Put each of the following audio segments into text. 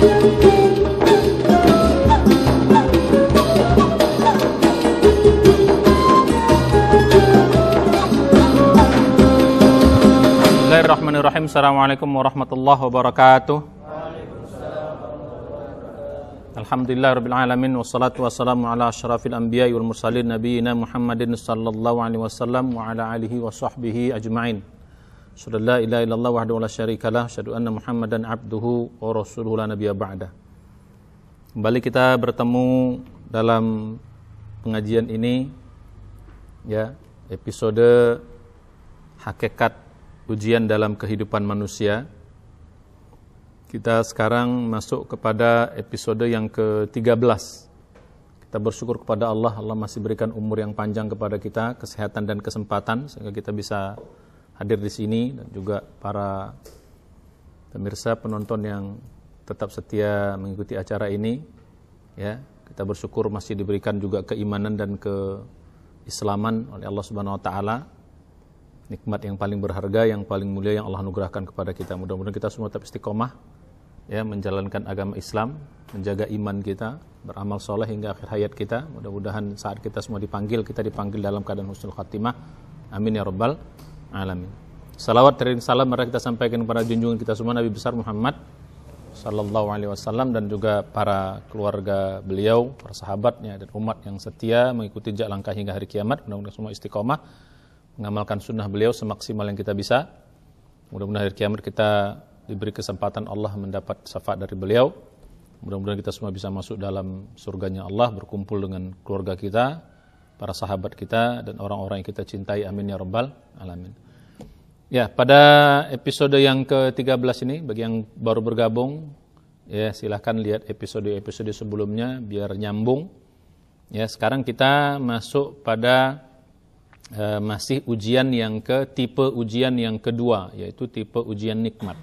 Bismillahirrahmanirrahim. Assalamualaikum warahmatullahi wabarakatuh. Alhamdulillahirabbil alamin wassalatu wassalamu ala asyrafil anbiya'i wal mursalin nabiyina Muhammadin sallallahu alaihi wasallam wa ala alihi wa sahbihi ajma'in. Asyhadu an la ilaha illallah wahdahu la syarikalah, asyhadu anna Muhammadan abduhu wa rasuluhu la nabiyya ba'da. Kembali kita bertemu dalam pengajian ini, ya, episode hakikat ujian dalam kehidupan manusia. Kita sekarang masuk kepada episode yang ke-13. Kita bersyukur kepada Allah, Allah masih berikan umur yang panjang kepada kita, kesehatan dan kesempatan sehingga kita bisa hadir di sini, dan juga para pemirsa penonton yang tetap setia mengikuti acara ini. Ya, kita bersyukur masih diberikan juga keimanan dan keislaman oleh Allah Subhanahu wa taala. Nikmat yang paling berharga, yang paling mulia yang Allah anugerahkan kepada kita. Mudah-mudahan kita semua tetap istiqomah, ya, menjalankan agama Islam, menjaga iman kita, beramal soleh hingga akhir hayat kita. Mudah-mudahan saat kita semua dipanggil, kita dipanggil dalam keadaan husnul khatimah. Amin ya rabbal alamin. Salawat dan salam mari kita sampaikan kepada junjungan kita semua Nabi besar Muhammad sallallahu alaihi wasallam, dan juga para keluarga beliau, para sahabatnya dan umat yang setia mengikuti jejak langkah hingga hari kiamat. Mudah-mudahan semua istiqomah mengamalkan sunnah beliau semaksimal yang kita bisa. Mudah-mudahan hari kiamat kita diberi kesempatan Allah mendapat syafaat dari beliau. Mudah-mudahan kita semua bisa masuk dalam surganya Allah, berkumpul dengan keluarga kita, para sahabat kita, dan orang-orang yang kita cintai. Amin ya rabbal alamin. Ya, pada episode yang ke-13 ini, bagi yang baru bergabung, ya silahkan lihat episode-episode sebelumnya biar nyambung. Ya, sekarang kita masuk pada masih ujian yang tipe ujian yang kedua, yaitu tipe ujian nikmat.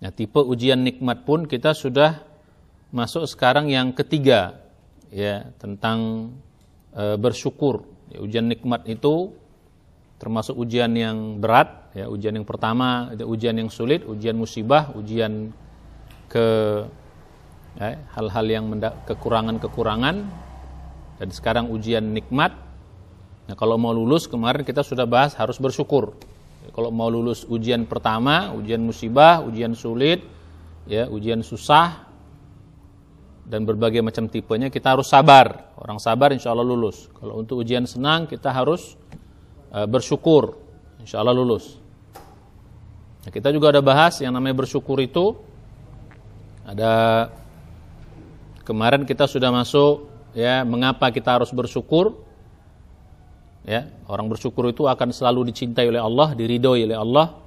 Nah, tipe ujian nikmat pun kita sudah masuk sekarang yang ketiga, ya, tentang bersyukur. Ya, ujian nikmat itu termasuk ujian yang berat, ya. Ujian yang pertama ada ujian yang sulit, ujian musibah, ujian hal-hal yang kekurangan-kekurangan, dan sekarang ujian nikmat. Nah, kalau mau lulus, kemarin kita sudah bahas harus bersyukur. Kalau mau lulus ujian pertama, ujian musibah, ujian sulit, ya, ujian susah, dan berbagai macam tipenya, kita harus sabar. Orang sabar insya Allah lulus. Kalau untuk ujian senang, kita harus bersyukur, insya Allah lulus. Nah, kita juga ada bahas yang namanya bersyukur itu. Ada kemarin kita sudah masuk, ya, mengapa kita harus bersyukur. Ya, orang bersyukur itu akan selalu dicintai oleh Allah, diridhoi oleh Allah.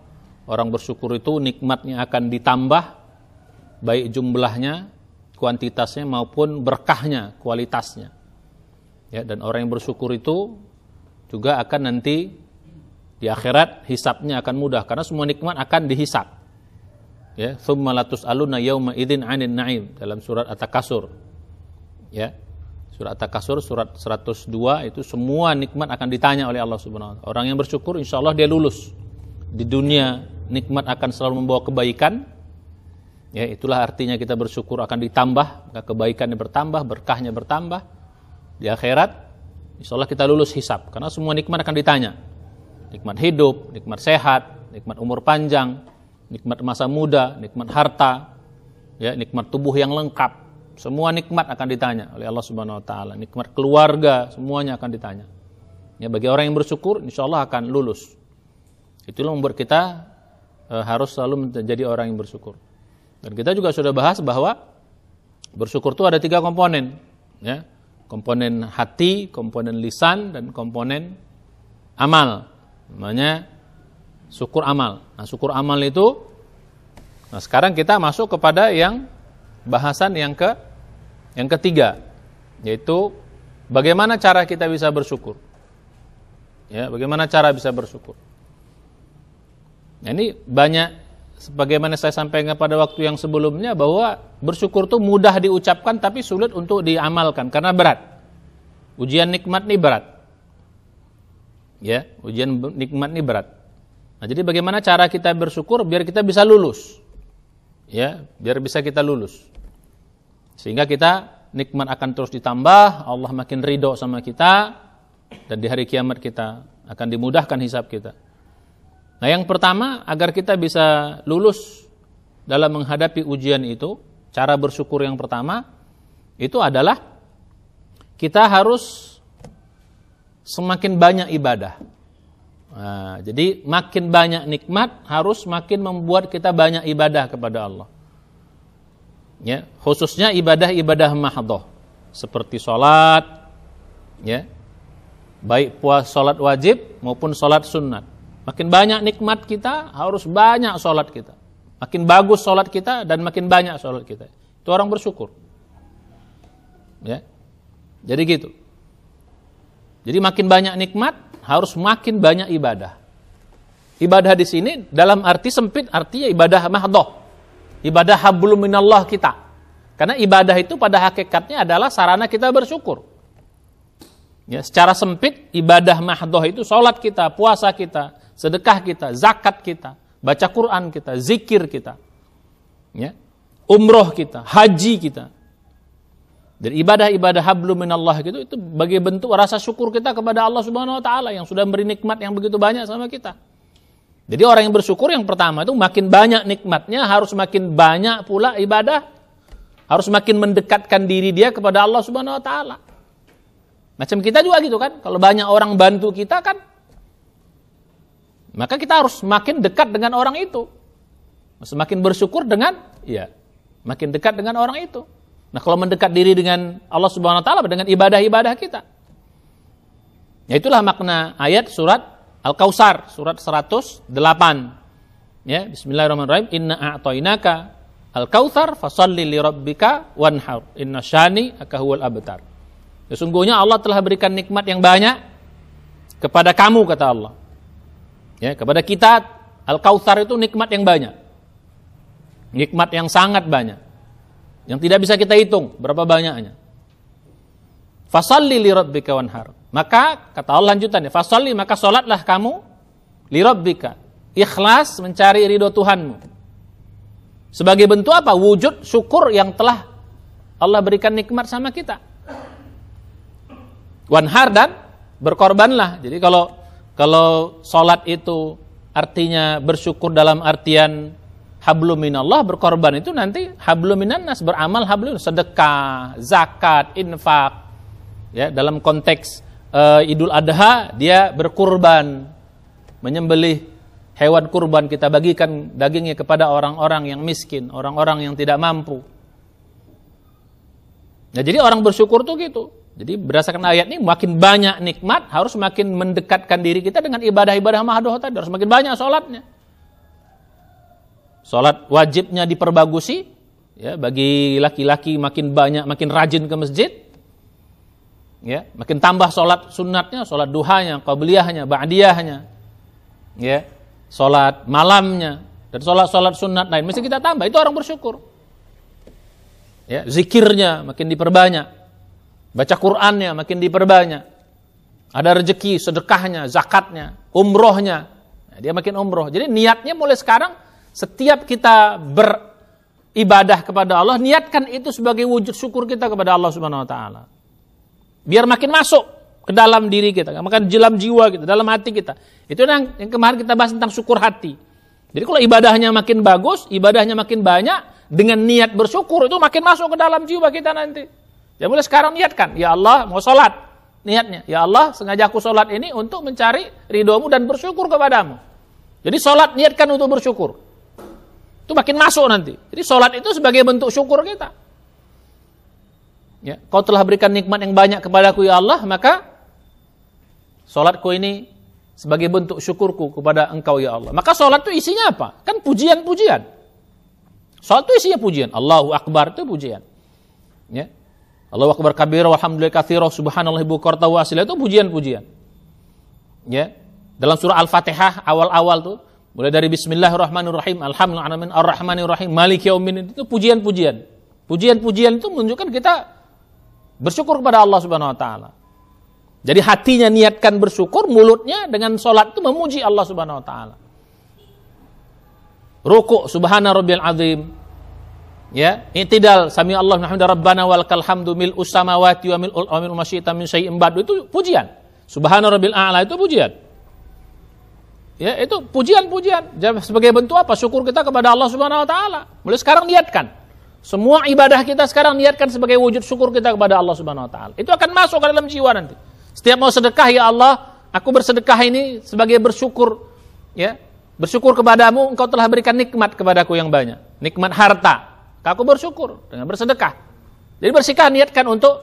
Orang bersyukur itu nikmatnya akan ditambah, baik jumlahnya, kuantitasnya, maupun berkahnya, kualitasnya. Ya, dan orang yang bersyukur itu juga akan nanti di akhirat hisabnya akan mudah, karena semua nikmat akan dihisab. Ya, tsumma latus'aluna yauma idzin 'anil na'im, dalam surat At-Takasur. Ya. Surat At-Takasur, surat 102, itu semua nikmat akan ditanya oleh Allah Subhanahu wa taala. Orang yang bersyukur insya Allah dia lulus. Di dunia nikmat akan selalu membawa kebaikan. Ya, itulah artinya kita bersyukur akan ditambah, maka kebaikannya bertambah, berkahnya bertambah. Di akhirat insya Allah kita lulus hisab, karena semua nikmat akan ditanya. Nikmat hidup, nikmat sehat, nikmat umur panjang, nikmat masa muda, nikmat harta, ya, nikmat tubuh yang lengkap. Semua nikmat akan ditanya oleh Allah Subhanahu wa taala. Nikmat keluarga semuanya akan ditanya. Ya, bagi orang yang bersyukur insyaallah akan lulus. Itulah membuat kita harus selalu menjadi orang yang bersyukur. Dan kita juga sudah bahas bahwa bersyukur itu ada 3 komponen, ya. Komponen hati, komponen lisan, dan komponen amal. Namanya syukur amal. Nah, syukur amal itu, nah sekarang kita masuk kepada yang bahasan yang ketiga, yaitu bagaimana cara kita bisa bersyukur. Ya, bagaimana cara bisa bersyukur. Nah, ini banyak, sebagaimana saya sampaikan pada waktu yang sebelumnya, bahwa bersyukur itu mudah diucapkan tapi sulit untuk diamalkan karena berat. Ujian nikmat ini berat. Ya, ujian nikmat ini berat. Nah, jadi bagaimana cara kita bersyukur biar kita bisa lulus? ya, biar bisa kita lulus. Sehingga kita nikmat akan terus ditambah, Allah makin ridho sama kita, dan di hari kiamat kita akan dimudahkan hisab kita. Nah, yang pertama agar kita bisa lulus dalam menghadapi ujian itu, cara bersyukur yang pertama itu adalah kita harus semakin banyak ibadah. Nah, jadi makin banyak nikmat harus makin membuat kita banyak ibadah kepada Allah. Ya, khususnya ibadah-ibadah mahdhah seperti sholat, ya, baik sholat wajib maupun sholat sunnat. Makin banyak nikmat kita harus banyak sholat kita. Makin bagus sholat kita dan makin banyak sholat kita. Itu orang bersyukur. Ya, jadi gitu. Jadi makin banyak nikmat harus makin banyak ibadah. Ibadah di sini dalam arti sempit, artinya ibadah mahdhah. Ibadah hablum minallah kita. Karena ibadah itu pada hakikatnya adalah sarana kita bersyukur. Ya, secara sempit ibadah mahdhah itu salat kita, puasa kita, sedekah kita, zakat kita, baca Quran kita, zikir kita. Ya. Umroh kita, haji kita. Dan ibadah-ibadah hablum minallah itu bagi bentuk rasa syukur kita kepada Allah Subhanahu wa taala yang sudah memberi nikmat yang begitu banyak sama kita. Jadi orang yang bersyukur yang pertama itu makin banyak nikmatnya, harus makin banyak pula ibadah, harus makin mendekatkan diri dia kepada Allah Subhanahu wa taala. Macam kita juga gitu kan, kalau banyak orang bantu kita kan, maka kita harus makin dekat dengan orang itu. Semakin bersyukur dengan, ya, makin dekat dengan orang itu. Nah, kalau mendekat diri dengan Allah Subhanahu wa taala dengan ibadah-ibadah kita. Ya, itulah makna ayat surat Al-Kautsar, surat 108. Ya, bismillahirrahmanirrahim. Inna a'tainaka al-kautsar fasholli lirabbika wanhar. Inna syani'aka huwal abtar. Sesungguhnya Allah telah berikan nikmat yang banyak kepada kamu, kata Allah. Ya, kepada kita Al-Kautsar itu nikmat yang banyak. Nikmat yang sangat banyak. Yang tidak bisa kita hitung berapa banyaknya. Fasholli lirabbika wanhar. Maka kata Allah lanjutannya, fasholli, maka salatlah kamu lirabbika. Ikhlas mencari ridho Tuhanmu. Sebagai bentuk apa? Wujud syukur yang telah Allah berikan nikmat sama kita. Wanhar, dan berkorbanlah. Jadi kalau salat itu artinya bersyukur dalam artian hablum minallah, berkorban itu nanti hablum minannas, beramal hablum, sedekah, zakat, infak. Ya, dalam konteks Idul Adha dia berkurban, menyembelih hewan kurban, kita bagikan dagingnya kepada orang-orang yang miskin, orang-orang yang tidak mampu. Nah, jadi orang bersyukur tuh gitu. Jadi berdasarkan ayat ini makin banyak nikmat harus makin mendekatkan diri kita dengan ibadah-ibadah mahdhah tadi, harus makin banyak sholatnya. Sholat wajibnya diperbagusi, ya, bagi laki-laki makin banyak, makin rajin ke masjid, ya, makin tambah sholat sunatnya, sholat duhanya, qabliyahnya, ba'diyahnya, ya, sholat malamnya, dan sholat sunat lain mesti kita tambah. Itu orang bersyukur. Ya, zikirnya makin diperbanyak, baca Qur'annya makin diperbanyak, ada rezeki, sedekahnya, zakatnya, umrohnya, nah, dia makin umroh. Jadi niatnya mulai sekarang, setiap kita beribadah kepada Allah, niatkan itu sebagai wujud syukur kita kepada Allah Subhanahu wa taala. Biar makin masuk ke dalam diri kita, makin dalam jiwa kita, dalam hati kita. Itu yang kemarin kita bahas tentang syukur hati. Jadi kalau ibadahnya makin bagus, ibadahnya makin banyak, dengan niat bersyukur itu makin masuk ke dalam jiwa kita nanti. Ya, mulai sekarang niatkan, ya Allah mau sholat, niatnya, ya Allah sengaja aku sholat ini untuk mencari ridhomu dan bersyukur kepadamu. Jadi sholat niatkan untuk bersyukur. Itu makin masuk nanti. Jadi sholat itu sebagai bentuk syukur kita. Ya, kau telah berikan nikmat yang banyak kepadaku ya Allah, maka sholatku ini sebagai bentuk syukurku kepada engkau ya Allah. Maka sholat itu isinya apa? Kan pujian-pujian. Sholat itu isinya pujian. Allahu Akbar itu pujian. Ya. Allahu Akbar kabira walhamdulillah katsira subhanallah bukurta wa asila, itu pujian-pujian. Ya. Dalam surah Al-Fatihah awal-awal tuh, mulai dari bismillahirrahmanirrahim, alhamdulillah arrahmanirrahim, maliki yaumiddin, itu pujian-pujian. Pujian-pujian itu menunjukkan kita bersyukur kepada Allah Subhanahu wa taala. Jadi hatinya niatkan bersyukur, mulutnya dengan sholat itu memuji Allah Subhanahu wa taala. Rukuk subhana rabbiyal azim, Ya, i'tidal, sami Allah hamda rabbana walakal hamdu mil'us samawati wa mil'u ma syi'ta min syai'in ba'du, itu pujian. Subhana rabbil a'la itu pujian. Ya, itu pujian-pujian. Sebagai bentuk apa? Syukur kita kepada Allah Subhanahu wa taala. Mulai sekarang niatkan. Semua ibadah kita sekarang niatkan sebagai wujud syukur kita kepada Allah Subhanahu wa taala. Itu akan masuk ke dalam jiwa nanti. Setiap mau sedekah, ya Allah, aku bersedekah ini sebagai bersyukur, ya. Bersyukur kepadamu, engkau telah berikan nikmat kepadaku yang banyak. Nikmat harta. Aku bersyukur dengan bersedekah. Jadi bersikap niatkan untuk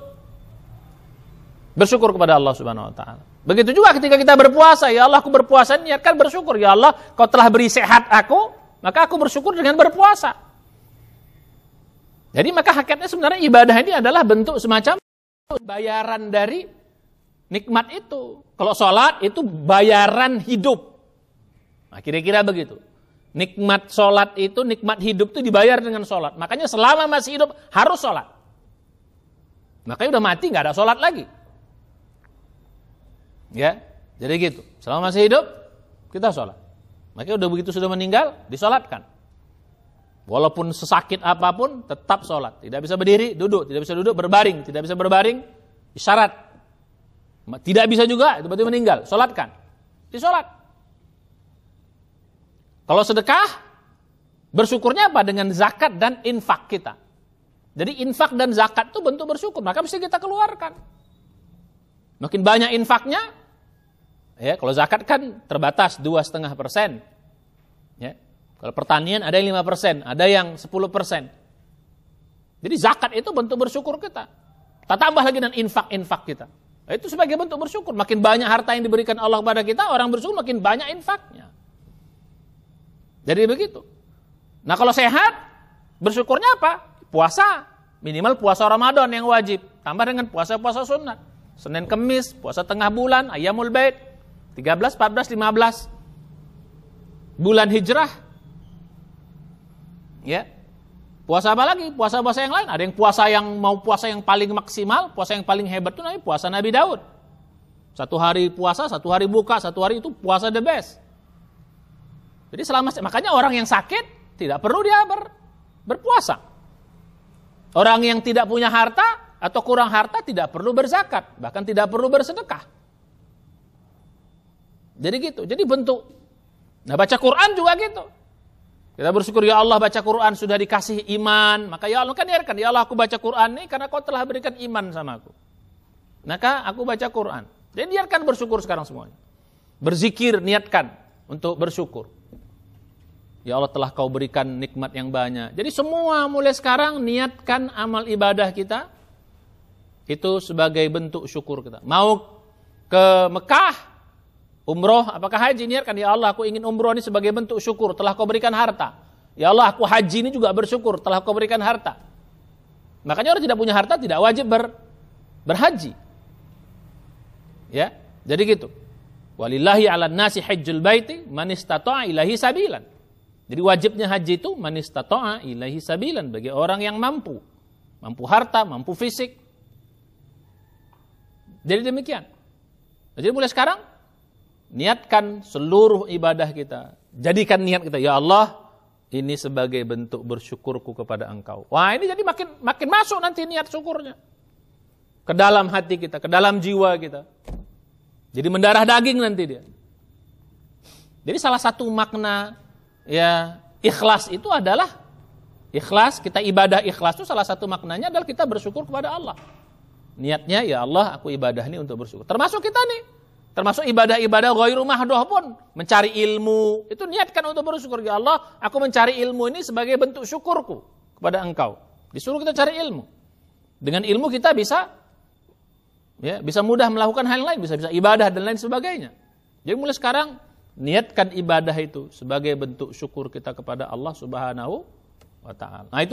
bersyukur kepada Allah Subhanahu wa taala. Begitu juga ketika kita berpuasa, ya Allah, aku berpuasa, niatkan bersyukur. Ya Allah, kau telah beri sehat aku, maka aku bersyukur dengan berpuasa. Jadi maka hakikatnya sebenarnya ibadah ini adalah bentuk semacam bayaran dari nikmat itu. Kalau sholat itu bayaran hidup. Nah, kira-kira begitu. Nikmat sholat itu, nikmat hidup itu dibayar dengan sholat. Makanya selama masih hidup harus sholat. Makanya udah mati nggak ada sholat lagi. Ya, jadi gitu. Selama masih hidup kita sholat. Makanya udah begitu sudah meninggal disolatkan. Walaupun sesakit apapun tetap sholat. Tidak bisa berdiri, duduk. Tidak bisa duduk, berbaring. Tidak bisa berbaring, isyarat. Tidak bisa juga, itu berarti meninggal. Sholatkan, disolat. Kalau sedekah, bersyukurnya apa? Dengan zakat dan infak kita. Jadi infak dan zakat itu bentuk bersyukur, maka mesti kita keluarkan. Makin banyak infaknya, ya, kalau zakat kan terbatas 2,5%. Ya. Kalau pertanian ada yang 5%, ada yang 10%. Jadi zakat itu bentuk bersyukur kita. Kita tambah lagi dengan infak-infak kita. Itu sebagai bentuk bersyukur. Makin banyak harta yang diberikan Allah kepada kita, orang bersyukur makin banyak infaknya. Jadi begitu. Nah kalau sehat, bersyukurnya apa? Puasa. Minimal puasa Ramadan yang wajib. Tambah dengan puasa-puasa sunnah. Senin Kemis, puasa tengah bulan, Ayyamul Bait, 13, 14, 15. Bulan hijrah. Ya. Puasa apa lagi? Puasa-puasa yang lain. Ada yang puasa yang mau puasa yang paling maksimal, puasa yang paling hebat itu namanya puasa Nabi Daud. 1 hari puasa, 1 hari buka, 1 hari itu puasa the best. Jadi makanya orang yang sakit tidak perlu dia berpuasa. Orang yang tidak punya harta atau kurang harta tidak perlu berzakat, bahkan tidak perlu bersedekah. Jadi gitu. Jadi bentuk. Nah, baca Quran juga gitu. Kita bersyukur, ya Allah, baca Quran sudah dikasih iman, maka ya Allah kan niatkan, ya Allah aku baca Quran ini karena kau telah berikan iman sama aku. Maka aku baca Quran. Jadi niatkan bersyukur sekarang semuanya. Berzikir, niatkan untuk bersyukur. Ya Allah telah kau berikan nikmat yang banyak. Jadi semua mulai sekarang niatkan amal ibadah kita itu sebagai bentuk syukur kita. Mau ke Mekah, umroh, apakah haji, niatkan, ya Allah aku ingin umroh ini sebagai bentuk syukur telah kau berikan harta. Ya Allah aku haji ini juga bersyukur telah kau berikan harta. Makanya orang tidak punya harta tidak wajib berhaji. Ya, jadi gitu. Walillahi 'alan nasi hajjul baiti man istata'a ilaihi sabilan. Jadi wajibnya haji itu man istata'a ilaihi sabilan, bagi orang yang mampu. Mampu harta, mampu fisik. Jadi demikian. Jadi mulai sekarang niatkan seluruh ibadah kita. Jadikan niat kita, ya Allah, ini sebagai bentuk bersyukurku kepada Engkau. Wah, ini jadi makin masuk nanti niat syukurnya ke dalam hati kita, ke dalam jiwa kita. Jadi mendarah daging nanti dia. Jadi salah satu makna ya ikhlas itu adalah ikhlas, kita ibadah ikhlas itu salah satu maknanya adalah kita bersyukur kepada Allah. Niatnya, ya Allah, aku ibadah ini untuk bersyukur. Termasuk kita nih, termasuk ibadah-ibadah ghairu mahdoh pun, mencari ilmu, itu niatkan untuk bersyukur. Ya Allah, aku mencari ilmu ini sebagai bentuk syukurku kepada Engkau. Disuruh kita cari ilmu. Dengan ilmu kita bisa mudah melakukan hal lain, bisa ibadah dan lain sebagainya. Jadi mulai sekarang niatkan ibadah itu sebagai bentuk syukur kita kepada Allah Subhanahu wa ta'ala. Nah,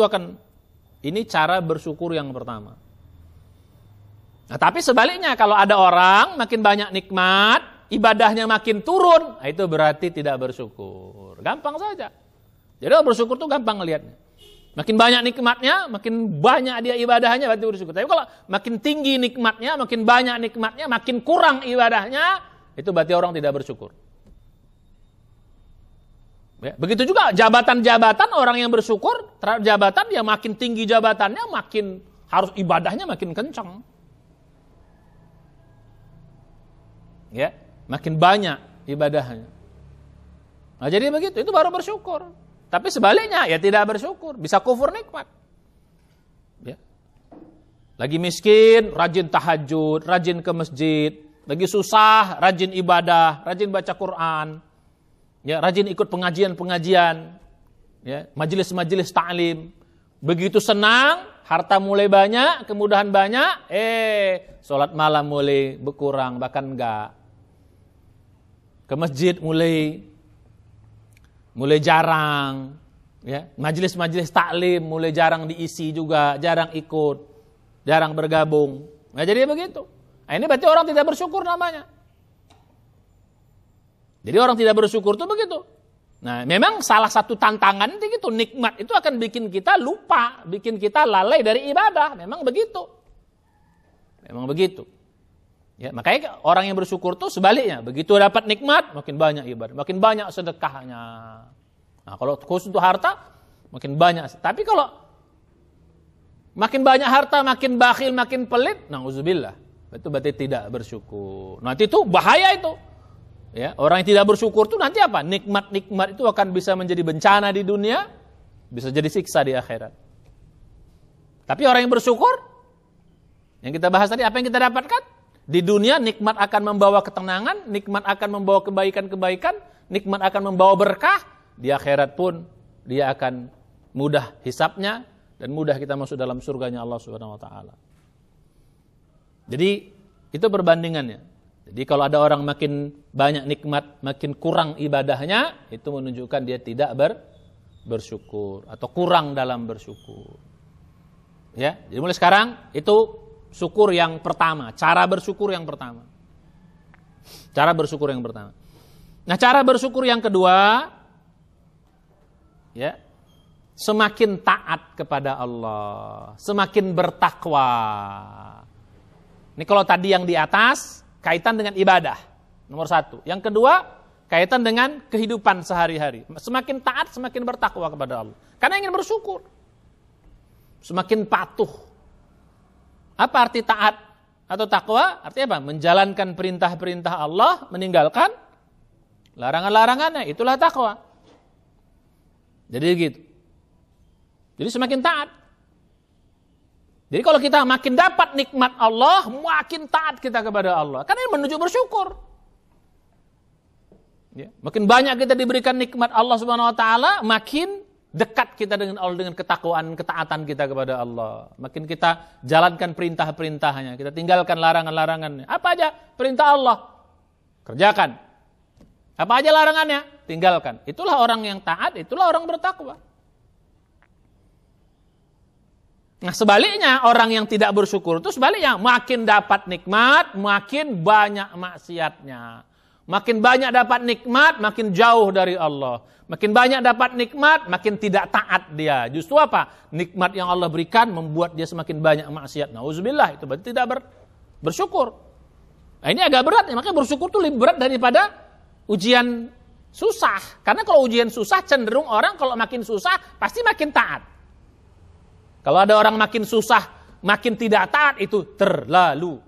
ini cara bersyukur yang pertama. Nah, tapi sebaliknya kalau ada orang makin banyak nikmat, ibadahnya makin turun, nah itu berarti tidak bersyukur. Gampang saja. Jadi bersyukur itu gampang ngelihatnya. Makin banyak nikmatnya, makin banyak dia ibadahnya, berarti bersyukur. Tapi kalau makin tinggi nikmatnya, makin banyak nikmatnya, makin kurang ibadahnya, itu berarti orang tidak bersyukur. Ya, begitu juga jabatan-jabatan, orang yang bersyukur terhadap jabatan, yang makin tinggi jabatannya, makin harus ibadahnya makin kencang. Ya, makin banyak ibadahnya. Nah, jadi begitu, itu baru bersyukur. Tapi sebaliknya, ya tidak bersyukur, bisa kufur nikmat. Ya. Lagi miskin, rajin tahajud, rajin ke masjid. Lagi susah, rajin ibadah, rajin baca Quran. Ya, rajin ikut pengajian-pengajian, ya, majelis-majelis ta'lim. Begitu senang, harta mulai banyak, kemudahan banyak, sholat malam mulai berkurang, bahkan enggak. Ke masjid mulai jarang, ya. Majelis-majelis ta'lim mulai jarang diisi juga, jarang ikut, jarang bergabung. Nah, jadi begitu. Nah, ini berarti orang tidak bersyukur namanya. Jadi orang tidak bersyukur itu begitu. Nah, memang salah satu tantangan itu gitu, nikmat itu akan bikin kita lupa, bikin kita lalai dari ibadah. Memang begitu. Memang begitu. Ya, makanya orang yang bersyukur itu sebaliknya, begitu dapat nikmat, makin banyak ibadah, makin banyak sedekahnya. Nah, kalau khusus untuk harta, makin banyak. Tapi kalau makin banyak harta, makin bakhil, makin pelit, na'udzubillah, itu berarti tidak bersyukur. Nanti itu bahaya itu. Ya, orang yang tidak bersyukur itu nanti apa? Nikmat-nikmat itu akan bisa menjadi bencana di dunia, bisa jadi siksa di akhirat. Tapi orang yang bersyukur, yang kita bahas tadi, apa yang kita dapatkan? Di dunia nikmat akan membawa ketenangan, nikmat akan membawa kebaikan-kebaikan, nikmat akan membawa berkah. Di akhirat pun dia akan mudah hisapnya dan mudah kita masuk dalam surganya Allah Subhanahu wa taala. Jadi itu perbandingannya. Jadi kalau ada orang makin banyak nikmat, makin kurang ibadahnya, itu menunjukkan dia tidak bersyukur atau kurang dalam bersyukur. Ya, jadi mulai sekarang itu syukur yang pertama, cara bersyukur yang pertama. Cara bersyukur yang pertama. Nah, cara bersyukur yang kedua, ya, semakin taat kepada Allah, semakin bertakwa. Ini kalau tadi yang di atas kaitan dengan ibadah, nomor satu. Yang kedua, kaitan dengan kehidupan sehari-hari. Semakin taat, semakin bertakwa kepada Allah. Karena ingin bersyukur. Semakin patuh. Apa arti taat atau takwa? Artinya apa? Menjalankan perintah-perintah Allah, meninggalkan larangan-larangannya. Itulah takwa. Jadi gitu. Jadi semakin taat. Jadi kalau kita makin dapat nikmat Allah, makin taat kita kepada Allah. Karena ini menuju bersyukur. Ya, makin banyak kita diberikan nikmat Allah Subhanahu wa taala, makin dekat kita dengan Allah, dengan ketakwaan, ketaatan kita kepada Allah. Makin kita jalankan perintah-perintahnya, kita tinggalkan larangan-larangannya. Apa aja perintah Allah, kerjakan. Apa aja larangannya, tinggalkan. Itulah orang yang taat, itulah orang bertakwa. Nah, sebaliknya orang yang tidak bersyukur itu sebaliknya, makin dapat nikmat, makin banyak maksiatnya. Makin banyak dapat nikmat, makin jauh dari Allah. Makin banyak dapat nikmat, makin tidak taat dia. Justru apa? Nikmat yang Allah berikan membuat dia semakin banyak maksiat. Nauzubillah, itu berarti tidak bersyukur. Nah, ini agak berat, makanya bersyukur itu lebih berat daripada ujian susah. Karena kalau ujian susah cenderung orang kalau makin susah pasti makin taat. Kalau ada orang makin susah, makin tidak taat, itu terlalu.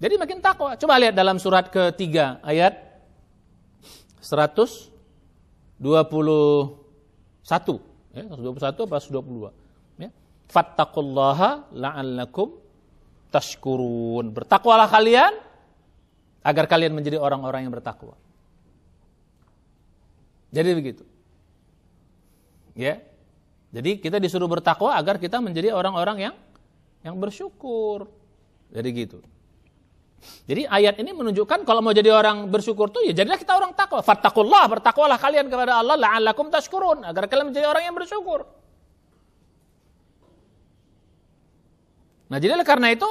Jadi makin takwa. Coba lihat dalam surat ketiga ayat 121. Ya, 121 apa 122. Ya. Fattaqullaha la'allakum tashkurun. Bertakwalah kalian agar kalian menjadi orang-orang yang bertakwa. Jadi begitu. Ya. Jadi kita disuruh bertakwa agar kita menjadi orang-orang yang bersyukur. Jadi gitu. Jadi ayat ini menunjukkan kalau mau jadi orang bersyukur tuh ya jadilah kita orang takwa. Fattaqullah, bertakwalah kalian kepada Allah la'allakum tashkurun, agar kalian menjadi orang yang bersyukur. Nah, jadi karena itu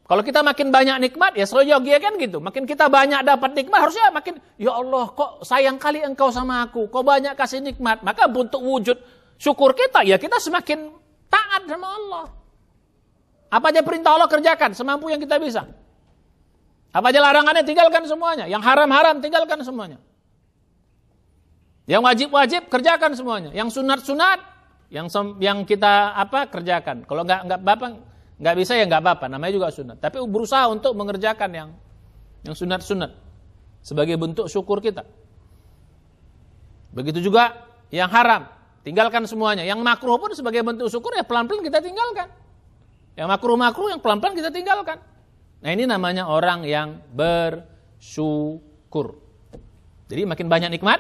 kalau kita makin banyak nikmat, ya selalu kan gitu. Makin kita banyak dapat nikmat, harusnya makin, ya Allah, kok sayang kali engkau sama aku, kok banyak kasih nikmat. Maka untuk wujud syukur kita, ya kita semakin taat sama Allah. Apa aja perintah Allah kerjakan, semampu yang kita bisa. Apa aja larangannya tinggalkan semuanya. Yang haram-haram tinggalkan semuanya. Yang wajib-wajib kerjakan semuanya. Yang sunat-sunat, yang kita kerjakan. Kalau nggak bisa ya nggak apa-apa. Namanya juga sunat. Tapi berusaha untuk mengerjakan yang sunat-sunat sebagai bentuk syukur kita. Begitu juga yang haram, tinggalkan semuanya. Yang makruh pun sebagai bentuk syukur ya pelan-pelan kita tinggalkan. Yang makruh-makruh yang pelan-pelan kita tinggalkan. Nah ini namanya orang yang bersyukur. Jadi makin banyak nikmat,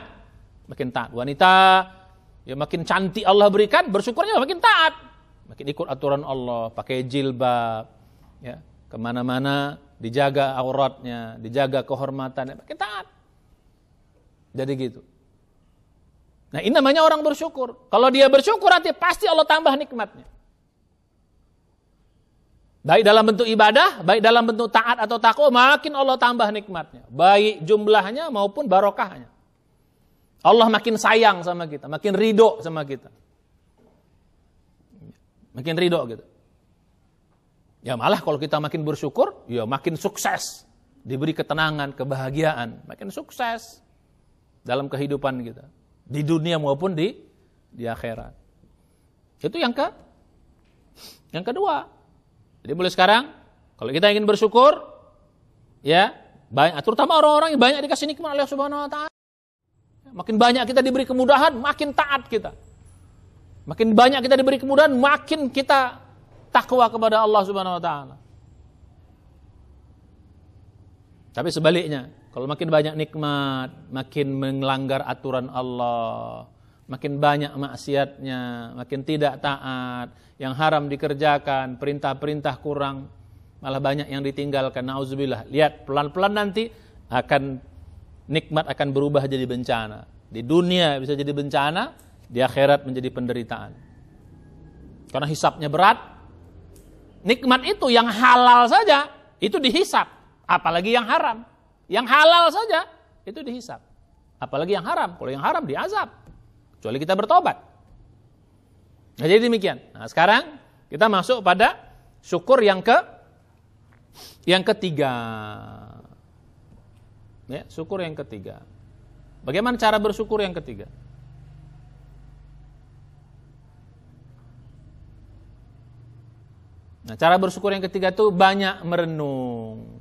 makin taat. Wanita ya makin cantik Allah berikan, bersyukurnya makin taat. Makin ikut aturan Allah, pakai jilbab, ya, kemana-mana dijaga auratnya, dijaga kehormatannya, makin taat. Jadi gitu. Nah ini namanya orang bersyukur. Kalau dia bersyukur nanti pasti Allah tambah nikmatnya. Baik dalam bentuk ibadah, baik dalam bentuk taat atau takwa, makin Allah tambah nikmatnya. Baik jumlahnya maupun barokahnya. Allah makin sayang sama kita, makin ridho sama kita. Makin ridho gitu. Ya malah kalau kita makin bersyukur, ya makin sukses. Diberi ketenangan, kebahagiaan, makin sukses dalam kehidupan kita. Di dunia maupun di akhirat. Itu yang kedua. Jadi mulai sekarang, kalau kita ingin bersyukur, ya banyak, terutama orang-orang yang banyak dikasih nikmat oleh Allah Subhanahu Wa Taala. Makin banyak kita diberi kemudahan, makin taat kita. Makin banyak kita diberi kemudahan, makin kita takwa kepada Allah Subhanahu Wa Taala. Tapi sebaliknya, kalau makin banyak nikmat, makin melanggar aturan Allah, makin banyak maksiatnya, makin tidak taat, yang haram dikerjakan, perintah-perintah kurang, malah banyak yang ditinggalkan. Nauzubillah. Lihat, pelan-pelan nanti nikmat akan berubah jadi bencana. Di dunia bisa jadi bencana, di akhirat menjadi penderitaan. Karena hisabnya berat. Nikmat itu yang halal saja, itu dihisab. Apalagi yang haram. Yang halal saja, itu dihisab. Apalagi yang haram. Kalau yang haram diazab. Kecuali kita bertobat. Nah, jadi demikian. Nah, sekarang kita masuk pada syukur yang ketiga. Ya, syukur yang ketiga. Bagaimana cara bersyukur yang ketiga? Nah, cara bersyukur yang ketiga itu banyak merenung.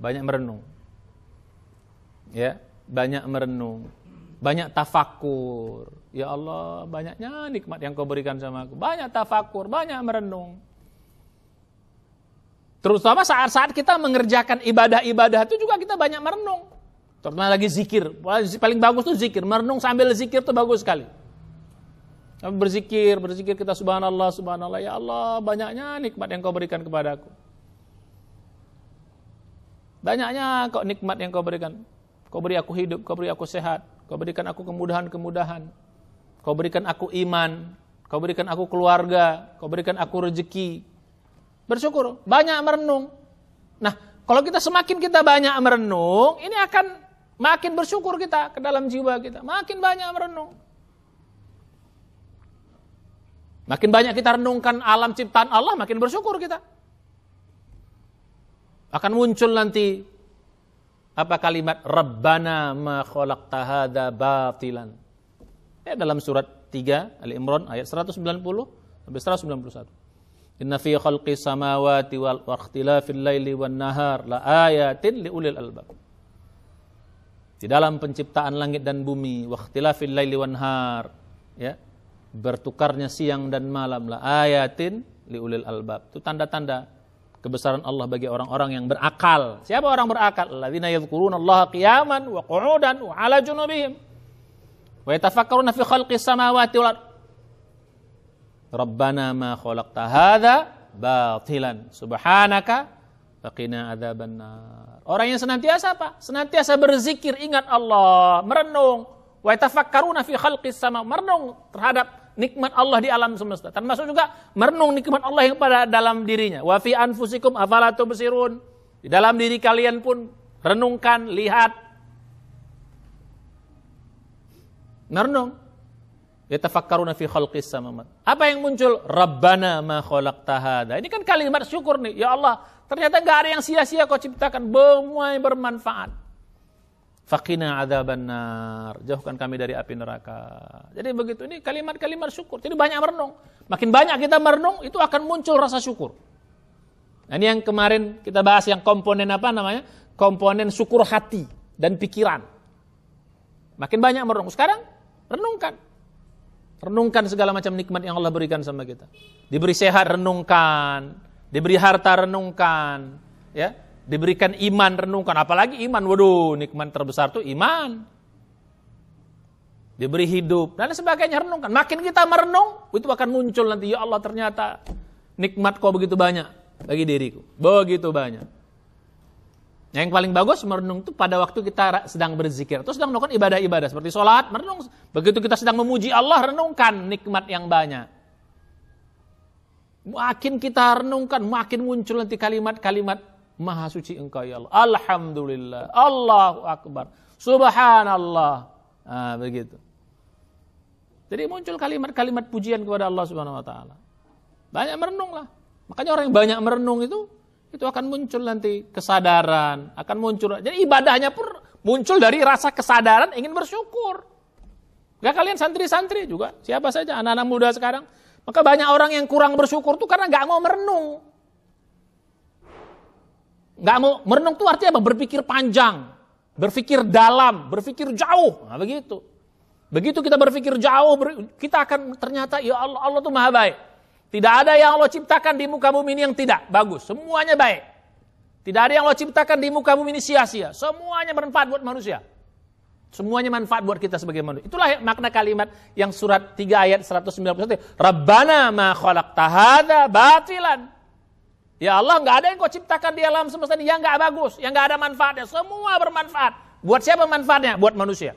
Banyak merenung. Ya, banyak merenung. Banyak tafakur. Ya Allah, banyaknya nikmat yang kau berikan sama aku. Banyak tafakur, banyak merenung. Terutama saat-saat kita mengerjakan ibadah-ibadah itu juga kita banyak merenung. Terutama lagi zikir. Paling bagus tuh zikir. Merenung sambil zikir itu bagus sekali. Berzikir kita subhanallah, subhanallah. Ya Allah, banyaknya nikmat yang kau berikan kepadaku. Banyaknya kok nikmat yang kau berikan. Kau beri aku hidup, kau beri aku sehat. Kau berikan aku kemudahan-kemudahan. Kau berikan aku iman. Kau berikan aku keluarga. Kau berikan aku rezeki. Bersyukur. Banyak merenung. Nah, kalau semakin kita banyak merenung, ini akan makin bersyukur kita ke dalam jiwa kita. Makin banyak merenung. Makin banyak kita renungkan alam ciptaan Allah, makin bersyukur kita. Akan muncul nanti kalimat Rabbana ma khalaqta hadza batilan. Ya, dalam surat 3 Ali Imran ayat 190 sampai 191. Inna fi khalqis samawati wal ikhtilafil laili wan nahar la ayatin liulil albab. Di dalam penciptaan langit dan bumi, wa ikhtilafil laili wan nahar, ya, bertukarnya siang dan malam, la ayatin liulil albab. Itu tanda-tanda kebesaran Allah bagi orang-orang yang berakal. Siapa orang berakal? Alladzina yadhkurunallaha qiyaman wa qu'udan wa 'ala junubihim wa yatafakkaruna fi khalqis samawati wal ardh. Rabbana ma khalaqta hadza batilan subhanaka faqina adzabannar. Orang yang senantiasa senantiasa berzikir, ingat Allah, merenung, wa yatafakkaruna fi khalqis sama, merenung terhadap nikmat Allah di alam semesta. Termasuk juga merenung nikmat Allah yang pada dalam dirinya. Wa fi anfusikum afala tubsirun. Di dalam diri kalian pun renungkan, lihat. Merenung. Yatafakkaruna fi khalqis samawati. Apa yang muncul? Rabbana ma khalaqta hadza. Ini kan kalimat syukur nih. Ya Allah, Ternyata nggak ada yang sia-sia kau ciptakan, semua bermanfaat. Faqina adzabannar, jauhkan kami dari api neraka. Jadi begitu, ini kalimat-kalimat syukur. Jadi banyak merenung. Makin banyak kita merenung, itu akan muncul rasa syukur. Nah, ini yang kemarin kita bahas yang komponen apa namanya? Komponen syukur hati dan pikiran. Makin banyak merenung. Sekarang renungkan. Renungkan segala macam nikmat yang Allah berikan sama kita. Diberi sehat, renungkan. Diberi harta, renungkan. Ya, diberikan iman, renungkan. Apalagi iman, waduh, nikmat terbesar itu iman. Diberi hidup dan sebagainya, renungkan. Makin kita merenung, itu akan muncul nanti, ya Allah ternyata nikmat kau begitu banyak bagi diriku. Begitu banyak. Yang paling bagus merenung itu pada waktu kita sedang berzikir atau sedang melakukan ibadah-ibadah seperti sholat, merenung. Begitu kita sedang memuji Allah, renungkan nikmat yang banyak. Makin kita renungkan, makin muncul nanti kalimat-kalimat Maha suci Engkau ya Allah. Alhamdulillah, Allahu Akbar, Subhanallah. Begitu. Jadi muncul kalimat-kalimat pujian kepada Allah Subhanahu Wa Taala. Banyak merenunglah. Makanya orang yang banyak merenung itu akan muncul nanti kesadaran, akan muncul. Jadi ibadahnya pun muncul dari rasa kesadaran ingin bersyukur. Gak kalian santri-santri juga, siapa saja anak-anak muda sekarang. Maka banyak orang yang kurang bersyukur tuh karena gak mau merenung. Gak mau merenung tuh artinya apa? Berpikir panjang, berpikir dalam, berpikir jauh. Nah begitu. Begitu kita berpikir jauh, kita akan ternyata ya Allah, Allah tuh maha baik. Tidak ada yang Allah ciptakan di muka bumi ini yang tidak bagus. Semuanya baik. Tidak ada yang Allah ciptakan di muka bumi ini sia-sia. Semuanya bermanfaat buat manusia. Semuanya manfaat buat kita sebagai manusia. Itulah makna kalimat yang surat 3 ayat 191. Rabbana ma khalaqta hadza batilan. Ya Allah, enggak ada yang kau ciptakan di alam semesta ini yang enggak bagus, yang enggak ada manfaatnya. Semua bermanfaat. Buat siapa manfaatnya? Buat manusia.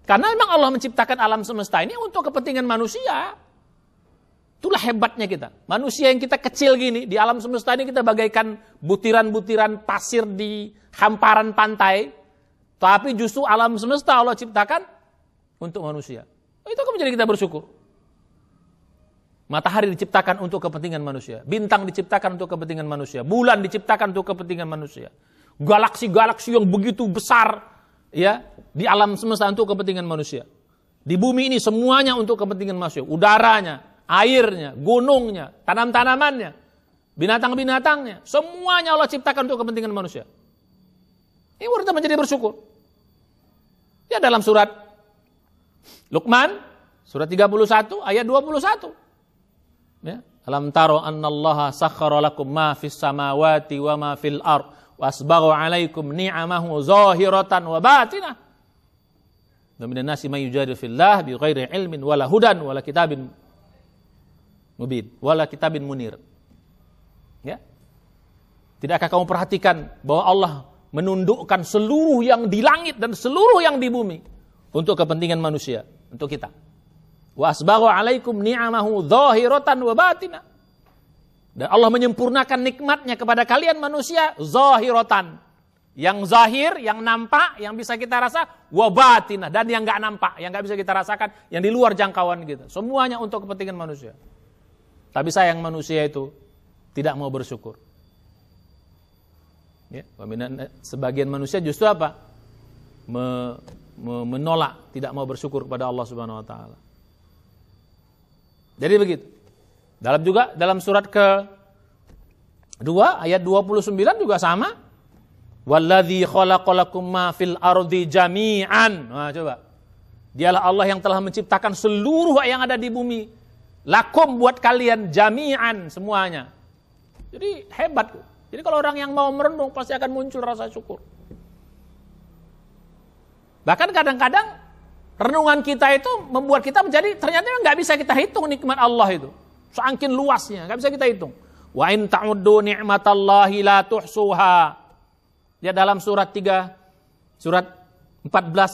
Karena memang Allah menciptakan alam semesta ini untuk kepentingan manusia. Itulah hebatnya kita. Manusia yang kita kecil gini, di alam semesta ini kita bagaikan butiran-butiran pasir di hamparan pantai. Tapi justru alam semesta Allah ciptakan untuk manusia. Itu akan menjadi kita bersyukur. Matahari diciptakan untuk kepentingan manusia. Bintang diciptakan untuk kepentingan manusia. Bulan diciptakan untuk kepentingan manusia. Galaksi-galaksi yang begitu besar ya di alam semesta untuk kepentingan manusia. Di bumi ini semuanya untuk kepentingan manusia. Udaranya, airnya, gunungnya, tanam-tanamannya, binatang-binatangnya, semuanya Allah ciptakan untuk kepentingan manusia. Ini kita menjadi bersyukur. Ya dalam surat Luqman, surat 31 ayat 21. Ya, alam taro annallaha sakhkhara lakum ma fis samawati wa ma fil ard wasbagha 'alaikum ni'amahu zahiratan wa batinah. Wa minan nasi may yujadilu fillah bighairi ilmin wala hudan wala kitabin mubin wala kitabin munir. Ya. Tidakkah kamu perhatikan bahwa Allah menundukkan seluruh yang di langit dan seluruh yang di bumi untuk kepentingan manusia, untuk kita. Wa asbagha 'alaikum ni'amahu zahiratan wa batinah. Dan Allah menyempurnakan nikmatnya kepada kalian manusia zahiratan. Yang zahir, yang nampak, yang bisa kita rasa, wa batinah, dan yang enggak nampak, yang enggak bisa kita rasakan, yang di luar jangkauan kita. Semuanya untuk kepentingan manusia. Tapi sayang manusia itu tidak mau bersyukur. Ya, sebagian manusia justru apa? Menolak, tidak mau bersyukur kepada Allah Subhanahu wa taala. Jadi begitu. Dalam surat ke-2 ayat 29 juga sama. Walladzi khalaqalakum ma fil ardi jami'an. Nah, coba. Dialah Allah yang telah menciptakan seluruh yang ada di bumi. Lakum buat kalian jami'an semuanya. Jadi hebat. Jadi kalau orang yang mau merenung pasti akan muncul rasa syukur. Bahkan kadang-kadang renungan kita itu membuat kita menjadi ternyata nggak bisa kita hitung nikmat Allah itu. Saking luasnya, nggak bisa kita hitung. Wa in ta'uddu ni'matallahi la tuhsuha. Ya dalam surat 14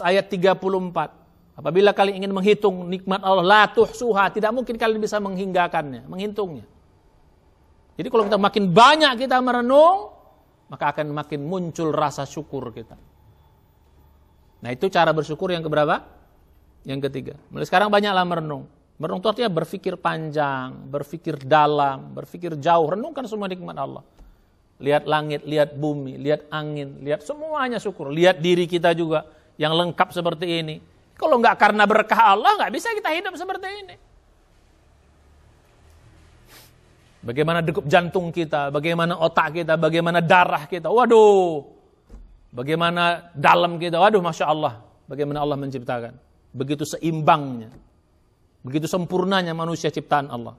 ayat 34. Apabila kalian ingin menghitung nikmat Allah la tuhsuha, tidak mungkin kalian bisa menghinggakannya, menghitungnya. Jadi kalau kita makin banyak kita merenung, maka akan makin muncul rasa syukur kita. Nah itu cara bersyukur yang keberapa? Yang ketiga. Mulai sekarang banyaklah merenung. Merenung itu artinya berpikir panjang, berpikir dalam, berpikir jauh, renungkan semua nikmat Allah. Lihat langit, lihat bumi, lihat angin, lihat semuanya syukur. Lihat diri kita juga yang lengkap seperti ini. Kalau nggak karena berkah Allah, nggak bisa kita hidup seperti ini. Bagaimana degup jantung kita, bagaimana otak kita, bagaimana darah kita. Waduh, bagaimana dalam kita. Waduh, Masya Allah. Bagaimana Allah menciptakan. Begitu seimbangnya. Begitu sempurnanya manusia ciptaan Allah.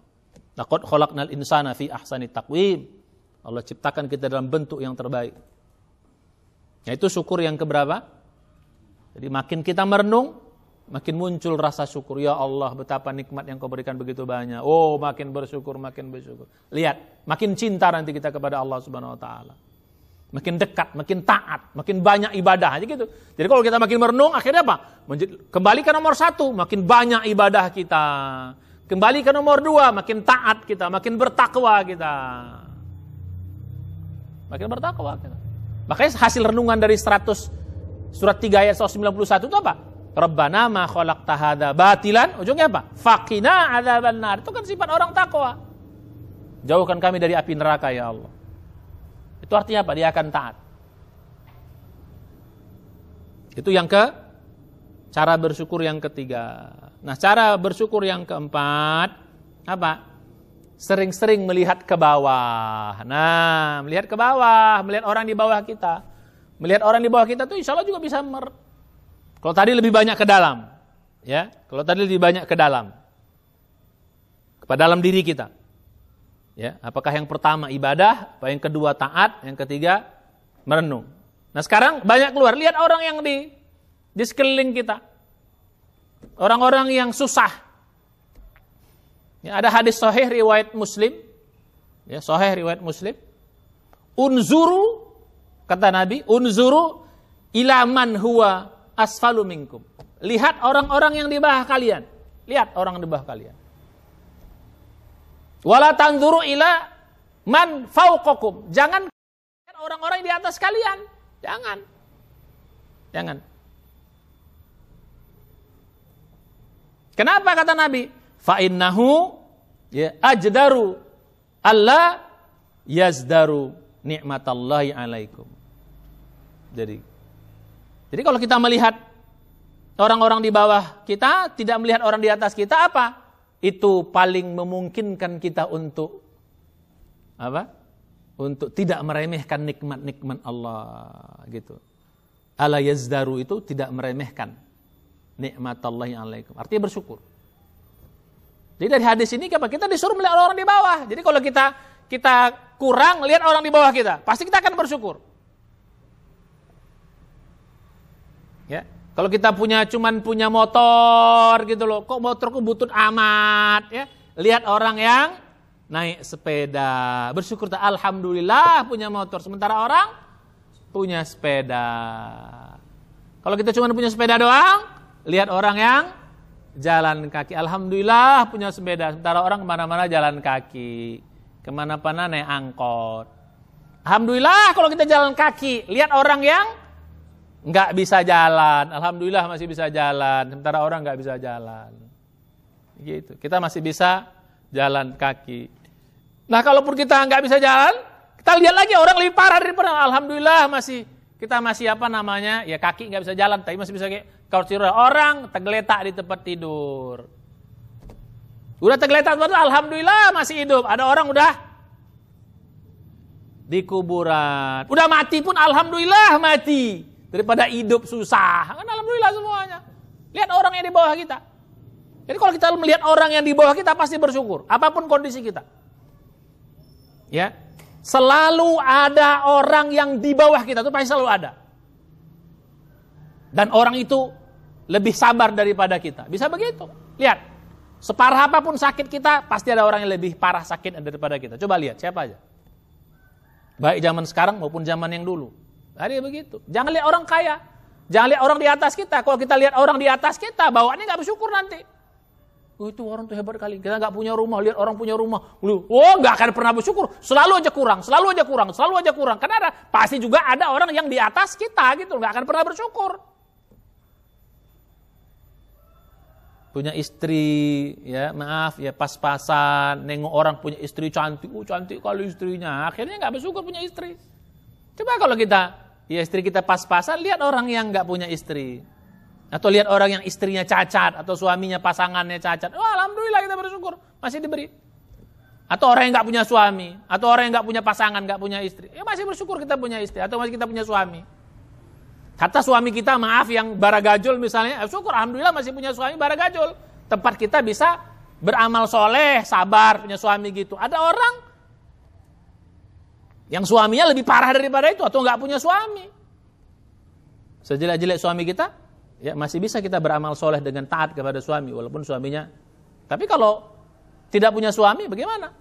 Laqad khalaqnal insana fi ahsani taqwim. Allah ciptakan kita dalam bentuk yang terbaik. Nah, itu syukur yang keberapa? Jadi makin kita merenung, makin muncul rasa syukur. Ya Allah, betapa nikmat yang Kau berikan begitu banyak. Oh, makin bersyukur, makin bersyukur. Lihat, makin cinta nanti kita kepada Allah Subhanahu wa taala. Makin dekat, makin taat, makin banyak ibadah aja gitu. Jadi kalau kita makin merenung, akhirnya apa? Kembali ke nomor 1, makin banyak ibadah kita. Kembali ke nomor 2, makin taat kita, makin bertakwa kita. Makin bertakwa kita. Makanya hasil renungan dari surat 3 ayat 191 itu apa? Rabbana ma khalaqta hadza batilan, ujungnya apa? Faqina adzabannar. Itu kan sifat orang takwa. Jauhkan kami dari api neraka ya Allah. Itu artinya apa? Dia akan taat. Itu yang cara bersyukur yang ketiga. Nah, cara bersyukur yang keempat, apa? Sering-sering melihat ke bawah. Nah, melihat ke bawah, melihat orang di bawah kita. Melihat orang di bawah kita tuh insya Allah juga bisa kalau tadi lebih banyak ke dalam. Ya, kalau tadi lebih banyak ke dalam. Kepada dalam diri kita. Ya, apakah yang pertama ibadah, apa yang kedua taat, yang ketiga merenung. Nah sekarang banyak keluar, lihat orang yang di sekeliling kita. Orang-orang yang susah. Ya, ada hadis sahih riwayat Muslim. Ya, sahih riwayat Muslim. Unzuru, kata Nabi, unzuru ila man huwa asfalu minkum. Lihat orang-orang yang di bawah kalian. Lihat orang di bawah kalian. Wala tanzuru ila man fauqakum. Jangan lihat orang-orang di atas kalian. Jangan. Jangan. Kenapa kata Nabi? Fa innahu ya ajdaru alla yazdaru ni'matallahi alaikum. Jadi kalau kita melihat orang-orang di bawah kita, tidak melihat orang di atas kita, apa? Itu paling memungkinkan kita untuk apa? Untuk tidak meremehkan nikmat-nikmat Allah gitu. Ala yazdaru itu tidak meremehkan nikmatallahi alaikum. Artinya bersyukur. Jadi dari hadis ini kita disuruh melihat orang di bawah. Jadi kalau kita kurang lihat orang di bawah kita, pasti kita akan bersyukur. Ya. Kalau kita cuman punya motor gitu loh, kok motorku butut amat ya. Lihat orang yang naik sepeda, bersyukur alhamdulillah punya motor, sementara orang punya sepeda. Kalau kita cuma punya sepeda doang, lihat orang yang jalan kaki, alhamdulillah punya sepeda, sementara orang kemana-mana jalan kaki, kemana-mana naik angkot. Alhamdulillah kalau kita jalan kaki, lihat orang yang nggak bisa jalan, alhamdulillah masih bisa jalan, sementara orang nggak bisa jalan. Gitu. Kita masih bisa jalan kaki. Nah, kalaupun kita nggak bisa jalan, kita lihat lagi orang lebih parah daripada, alhamdulillah kita masih ya kaki nggak bisa jalan, tapi masih bisa kayak kursi roda. Orang tergeletak di tempat tidur. Udah tergeletak, alhamdulillah masih hidup. Ada orang udah di kuburan, udah mati pun alhamdulillah mati. Daripada hidup susah, kan alhamdulillah semuanya. Lihat orang yang di bawah kita. Jadi kalau kita melihat orang yang di bawah kita pasti bersyukur, apapun kondisi kita. Ya, selalu ada orang yang di bawah kita, itu pasti selalu ada. Dan orang itu lebih sabar daripada kita. Bisa begitu. Lihat, separah apapun sakit kita, pasti ada orang yang lebih parah sakit daripada kita. Coba lihat siapa aja. Baik zaman sekarang maupun zaman yang dulu. Jadi begitu. Jangan lihat orang kaya. Jangan lihat orang di atas kita. Kalau kita lihat orang di atas kita, bawaannya nggak bersyukur nanti. Oh, itu orang tuh hebat kali. Kita nggak punya rumah, lihat orang punya rumah. Oh, nggak akan pernah bersyukur. Selalu aja kurang, selalu aja kurang, selalu aja kurang. Karena pasti juga ada orang yang di atas kita gitu, nggak akan pernah bersyukur. punya istri, ya maaf ya pas-pasan, nengok orang punya istri cantik, cantik kali istrinya, akhirnya nggak bersyukur punya istri. Coba kalau kita, ya istri kita pas-pasan, lihat orang yang nggak punya istri, atau lihat orang yang istrinya cacat, atau suaminya pasangannya cacat, alhamdulillah kita bersyukur masih diberi. Atau orang yang nggak punya suami, atau orang yang nggak punya pasangan, nggak punya istri, ya masih bersyukur kita punya istri, atau masih kita punya suami. Kata suami kita, maaf yang baragajul misalnya, syukur alhamdulillah masih punya suami baragajul. Tempat kita bisa beramal soleh, sabar, punya suami gitu. Ada orang yang suaminya lebih parah daripada itu, atau nggak punya suami. Sejelek-jelek suami kita, ya masih bisa kita beramal soleh dengan taat kepada suami, walaupun suaminya. Tapi kalau tidak punya suami, bagaimana?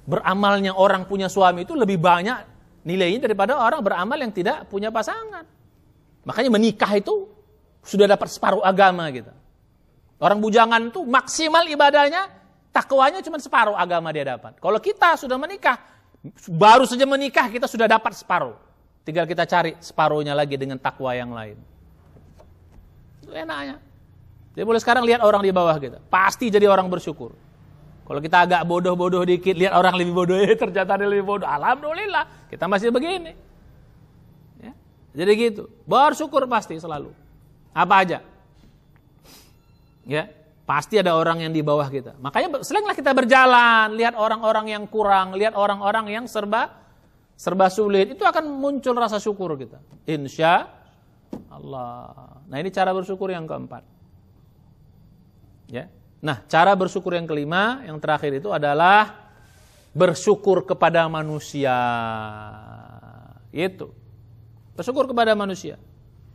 Beramalnya orang punya suami itu lebih banyak nilainya daripada orang beramal yang tidak punya pasangan. Makanya menikah itu sudah dapat separuh agama gitu. Orang bujangan itu maksimal ibadahnya, takwanya cuma separuh agama dia dapat. Kalau kita sudah menikah, baru saja menikah kita sudah dapat separuh. Tinggal kita cari separuhnya lagi dengan takwa yang lain. Itu enaknya. Jadi boleh sekarang lihat orang di bawah kita, pasti jadi orang bersyukur. Kalau kita agak bodoh-bodoh dikit, lihat orang lebih bodoh, ternyata dia lebih bodoh. Alhamdulillah, kita masih begini. Jadi gitu, bersyukur pasti selalu. Apa aja. Ya, pasti ada orang yang di bawah kita. Makanya selinglah kita berjalan, lihat orang-orang yang kurang, lihat orang-orang yang serba sulit, itu akan muncul rasa syukur kita. Insya Allah. Nah, ini cara bersyukur yang keempat. Ya. Nah, cara bersyukur yang kelima, yang terakhir itu adalah bersyukur kepada manusia. Itu. Bersyukur kepada manusia.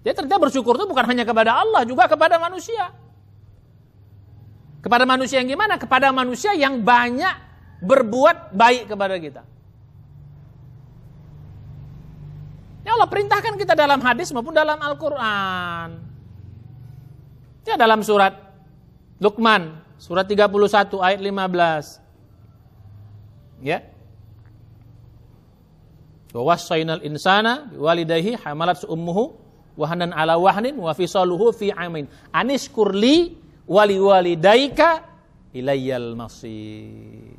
Jadi ternyata bersyukur itu bukan hanya kepada Allah, juga kepada manusia. Kepada manusia yang gimana? Kepada manusia yang banyak berbuat baik kepada kita. Ya Allah perintahkan kita dalam hadis maupun dalam Al-Quran. Ya dalam surat Luqman, surat 31 ayat 15. Ya. Wa wassaynal insana biwalidayhi hamalat ummuhu wahanan ala wahnin wa fisaluhu fi amain anishkur li wa liwalidayka ilayyal masir.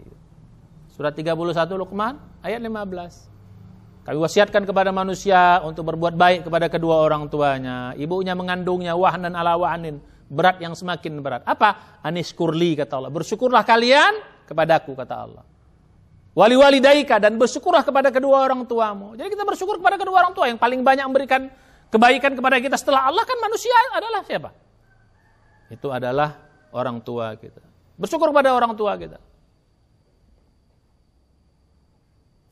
Surat 31 Luqman ayat 15. Kami wasiatkan kepada manusia untuk berbuat baik kepada kedua orang tuanya. Ibunya mengandungnya wahnan ala wahnin, berat yang semakin berat. Apa? Anishkur li kata Allah. Bersyukurlah kalian kepadaku kata Allah. Wali walidaika dan bersyukurlah kepada kedua orang tuamu. Jadi kita bersyukur kepada kedua orang tua yang paling banyak memberikan kebaikan kepada kita setelah Allah kan manusia adalah siapa? Itu adalah orang tua kita. Bersyukur kepada orang tua kita.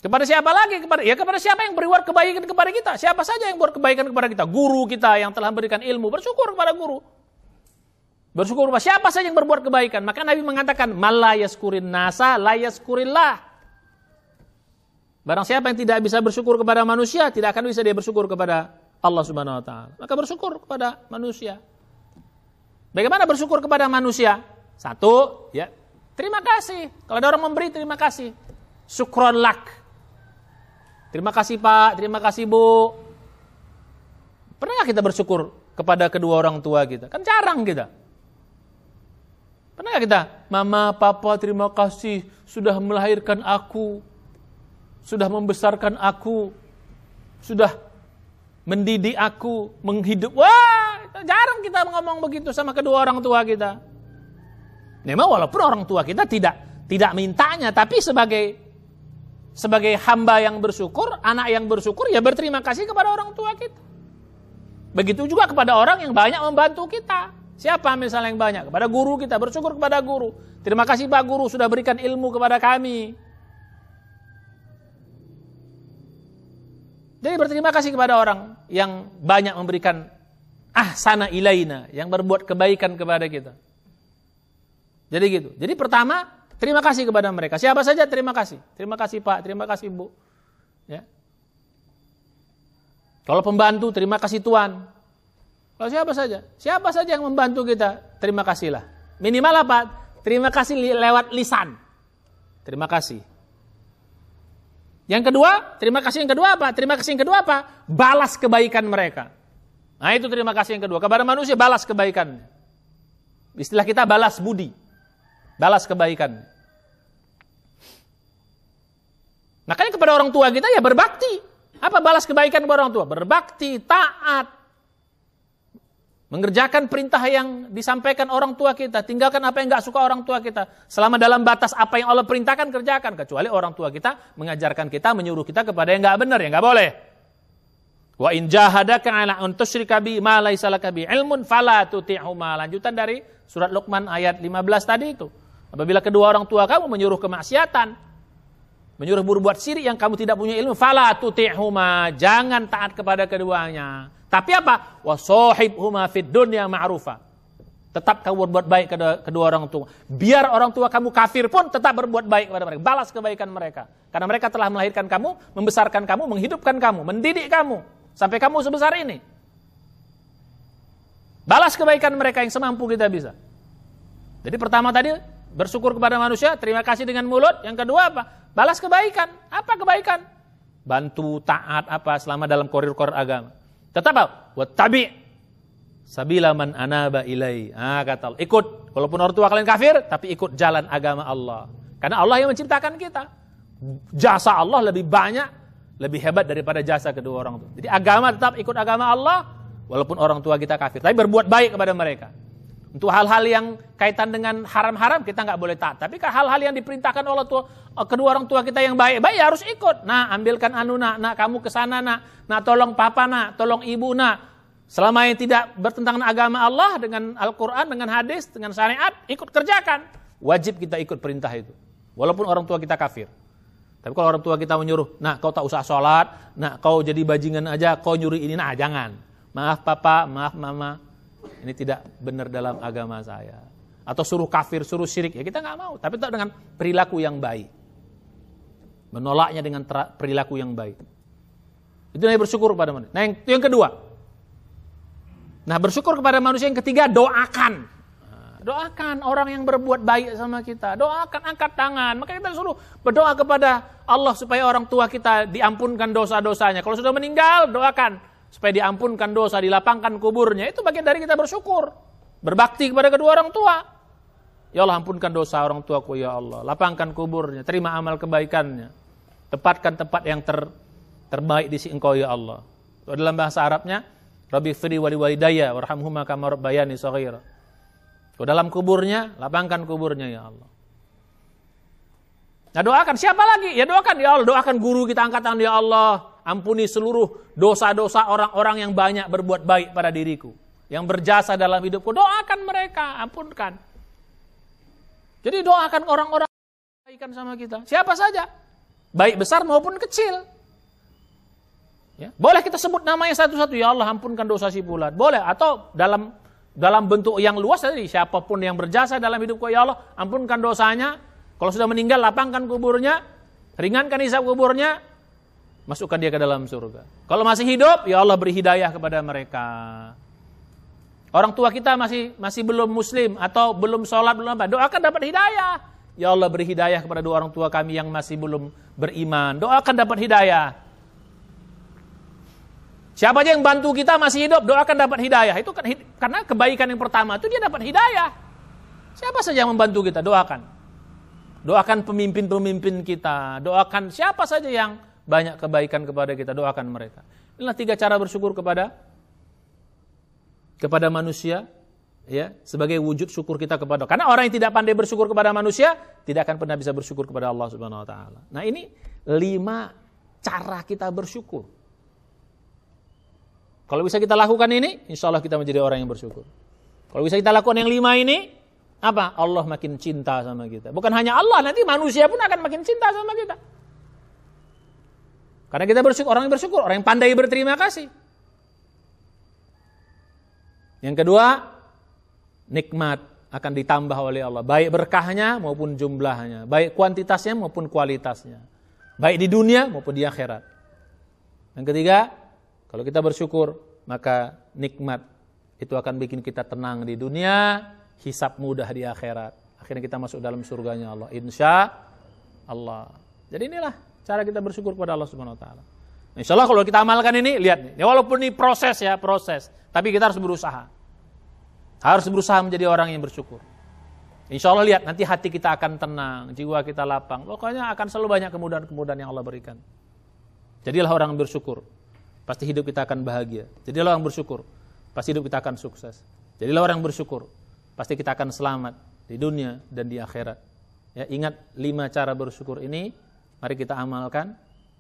Kepada siapa lagi? Kepada siapa yang berbuat kebaikan kepada kita? Siapa saja yang buat kebaikan kepada kita? Guru kita yang telah memberikan ilmu, bersyukur kepada guru. Bersyukur kepada siapa saja yang berbuat kebaikan. Maka Nabi mengatakan, "Malla yaskurin nasa la yaskurillah." Barang siapa yang tidak bisa bersyukur kepada manusia, tidak akan bisa dia bersyukur kepada Allah Subhanahu wa taala. Maka bersyukur kepada manusia. Bagaimana bersyukur kepada manusia? Satu, ya, terima kasih. Kalau ada orang memberi, terima kasih. Syukron lak. Terima kasih Pak, terima kasih Bu. Pernah nggak kita bersyukur kepada kedua orang tua kita? Kan jarang kita. Pernah nggak kita? Mama, Papa, terima kasih sudah melahirkan aku. Sudah membesarkan aku, sudah mendidik aku, menghidup. Wah, jarang kita ngomong begitu sama kedua orang tua kita. Memang walaupun orang tua kita tidak mintanya, tapi sebagai hamba yang bersyukur, anak yang bersyukur, ya berterima kasih kepada orang tua kita. Begitu juga kepada orang yang banyak membantu kita. Siapa misalnya yang banyak? Kepada guru kita, bersyukur kepada guru. Terima kasih Pak Guru sudah berikan ilmu kepada kami. Jadi berterima kasih kepada orang yang banyak memberikan ahsana ilaina, yang berbuat kebaikan kepada kita. Jadi gitu. Jadi pertama, terima kasih kepada mereka. Siapa saja terima kasih. Terima kasih Pak, terima kasih Bu. Ya. Kalau pembantu, terima kasih Tuan. Kalau siapa saja yang membantu kita, terima kasihlah. Minimal apa? Terima kasih lewat lisan. Terima kasih. Yang kedua, terima kasih yang kedua apa? Terima kasih yang kedua apa? Balas kebaikan mereka. Nah itu terima kasih yang kedua. Kepada manusia balas kebaikan. Istilah kita balas budi, balas kebaikan. Makanya kepada orang tua kita ya berbakti. Apa balas kebaikan kepada orang tua? Berbakti, taat. Mengerjakan perintah yang disampaikan orang tua kita. Tinggalkan apa yang gak suka orang tua kita. Selama dalam batas apa yang Allah perintahkan, kerjakan. Kecuali orang tua kita mengajarkan kita, menyuruh kita kepada yang gak benar, yang gak boleh. Wa in jahadaka ala an tusyrika bi ma laisa laka bi ilmun fala tuti'huma. Lanjutan dari surat Luqman ayat 15 tadi itu. Apabila kedua orang tua kamu menyuruh kemaksiatan, menyuruh berbuat syirik yang kamu tidak punya ilmu, fala tuti'huma, jangan taat kepada keduanya. Tapi apa? Wa sahibhuma fid dunya ma'rufa. Tetap kamu berbuat baik kedua orang tua. Biar orang tua kamu kafir pun tetap berbuat baik kepada mereka. Balas kebaikan mereka. Karena mereka telah melahirkan kamu, membesarkan kamu, menghidupkan kamu, mendidik kamu sampai kamu sebesar ini. Balas kebaikan mereka yang semampu kita bisa. Jadi pertama tadi bersyukur kepada manusia, terima kasih dengan mulut. Yang kedua apa? Balas kebaikan. Apa kebaikan? Bantu, taat apa selama dalam koridor agama. Tetap apa? Wattabi' sabila man anaba ilai. Kata Allah, ikut. Walaupun orang tua kalian kafir, tapi ikut jalan agama Allah. Karena Allah yang menciptakan kita. Jasa Allah lebih banyak, lebih hebat daripada jasa kedua orang tua. Jadi agama tetap ikut agama Allah, walaupun orang tua kita kafir. Tapi berbuat baik kepada mereka. Untuk hal-hal yang kaitan dengan haram-haram kita nggak boleh taat. Tapi hal-hal yang diperintahkan oleh kedua orang tua kita yang baik-baik ya harus ikut. Nah, ambilkan nak kamu ke sana nak tolong papa tolong ibu Selama yang tidak bertentangan agama Allah dengan Al-Quran, dengan hadis, dengan syariat, ikut kerjakan. Wajib kita ikut perintah itu. Walaupun orang tua kita kafir. Tapi kalau orang tua kita menyuruh, kau tak usah sholat, kau jadi bajingan aja, kau nyuri ini, jangan. Maaf papa, maaf mama. Ini tidak benar dalam agama saya. Atau suruh kafir, suruh syirik, ya kita nggak mau. Tapi tetap dengan perilaku yang baik. Menolaknya dengan perilaku yang baik. Itu yang bersyukur kepada manusia. Nah yang kedua. Nah bersyukur kepada manusia yang ketiga, doakan. Doakan orang yang berbuat baik sama kita. Doakan, angkat tangan. Maka kita suruh berdoa kepada Allah supaya orang tua kita diampunkan dosa-dosanya. Kalau sudah meninggal, doakan supaya diampunkan dosa, dilapangkan kuburnya. Itu bagian dari kita bersyukur. Berbakti kepada kedua orang tua. Ya Allah, ampunkan dosa orang tuaku ya Allah. Lapangkan kuburnya, terima amal kebaikannya. Tepatkan tempat yang terbaik di sisi Engkau ya Allah. Itu dalam bahasa Arabnya, Rabbi firi wali walidayya warhamhuma kama rabbayani shaghira. Ke dalam kuburnya, lapangkan kuburnya ya Allah. Nah doakan, siapa lagi? Ya doakan ya Allah, doakan guru kita, angkat tangan ya Allah. Ampuni seluruh dosa-dosa orang-orang yang banyak berbuat baik pada diriku. Yang berjasa dalam hidupku, doakan mereka, ampunkan. Jadi doakan orang-orang yang baikkan sama kita. Siapa saja. Baik besar maupun kecil. Ya. Boleh kita sebut namanya satu-satu, ya Allah ampunkan dosa si fulan. Boleh, atau dalam bentuk yang luas tadi, siapapun yang berjasa dalam hidupku ya Allah, ampunkan dosanya. Kalau sudah meninggal, lapangkan kuburnya, ringankan hisab kuburnya, masukkan dia ke dalam surga. Kalau masih hidup, ya Allah beri hidayah kepada mereka. Orang tua kita masih belum muslim atau belum sholat, belum apa, doakan dapat hidayah. Ya Allah beri hidayah kepada dua orang tua kami yang masih belum beriman. Doakan dapat hidayah. Siapa aja yang bantu kita masih hidup, doakan dapat hidayah. Itu kan karena kebaikan yang pertama itu dia dapat hidayah. Siapa saja yang membantu kita, doakan. Doakan pemimpin-pemimpin kita. Doakan siapa saja yang banyak kebaikan kepada kita, doakan mereka. Inilah 3 cara bersyukur kepada manusia, ya, sebagai wujud syukur kita kepada. Karena orang yang tidak pandai bersyukur kepada manusia tidak akan pernah bisa bersyukur kepada Allah Subhanahu wa taala. Nah, ini 5 cara kita bersyukur. Kalau bisa kita lakukan ini, insya Allah kita menjadi orang yang bersyukur. Kalau bisa kita lakukan yang 5 ini, apa? Allah makin cinta sama kita. Bukan hanya Allah, nanti manusia pun akan makin cinta sama kita. Karena kita bersyukur, orang yang bersyukur, orang yang pandai berterima kasih. Yang kedua, nikmat akan ditambah oleh Allah. Baik berkahnya maupun jumlahnya. Baik kuantitasnya maupun kualitasnya. Baik di dunia maupun di akhirat. Yang ketiga, kalau kita bersyukur, maka nikmat itu akan bikin kita tenang di dunia, hisab mudah di akhirat. Akhirnya kita masuk dalam surganya Allah. Insya Allah. Jadi inilah cara kita bersyukur kepada Allah Subhanahu wa taala. Insya Allah kalau kita amalkan ini, lihat nih. Ya walaupun ini proses. Tapi kita harus berusaha. Harus berusaha menjadi orang yang bersyukur. Insya Allah lihat, nanti hati kita akan tenang, jiwa kita lapang. Pokoknya akan selalu banyak kemudahan-kemudahan yang Allah berikan. Jadilah orang yang bersyukur. Pasti hidup kita akan bahagia. Jadilah orang bersyukur. Pasti hidup kita akan sukses. Jadilah orang yang bersyukur. Pasti kita akan selamat di dunia dan di akhirat. Ya, ingat 5 cara bersyukur ini, mari kita amalkan.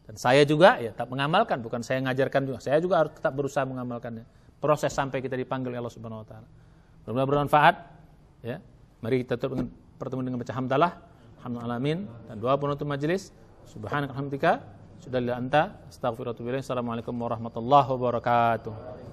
Dan saya juga ya tetap mengamalkan, bukan saya ngajarkan juga. Saya juga harus tetap berusaha mengamalkannya. Proses sampai kita dipanggil Allah Subhanahu wa taala. Mudah-mudahan bermanfaat, ya. Mari kita tutup dengan pertemuan dengan baca hamdalah, alhamdulillah alamin, dan doa penutup majelis. Subhanaka hamdika, sudalillah anta, astaghfiruka wa atubu ilaik. Assalamualaikum warahmatullahi wabarakatuh.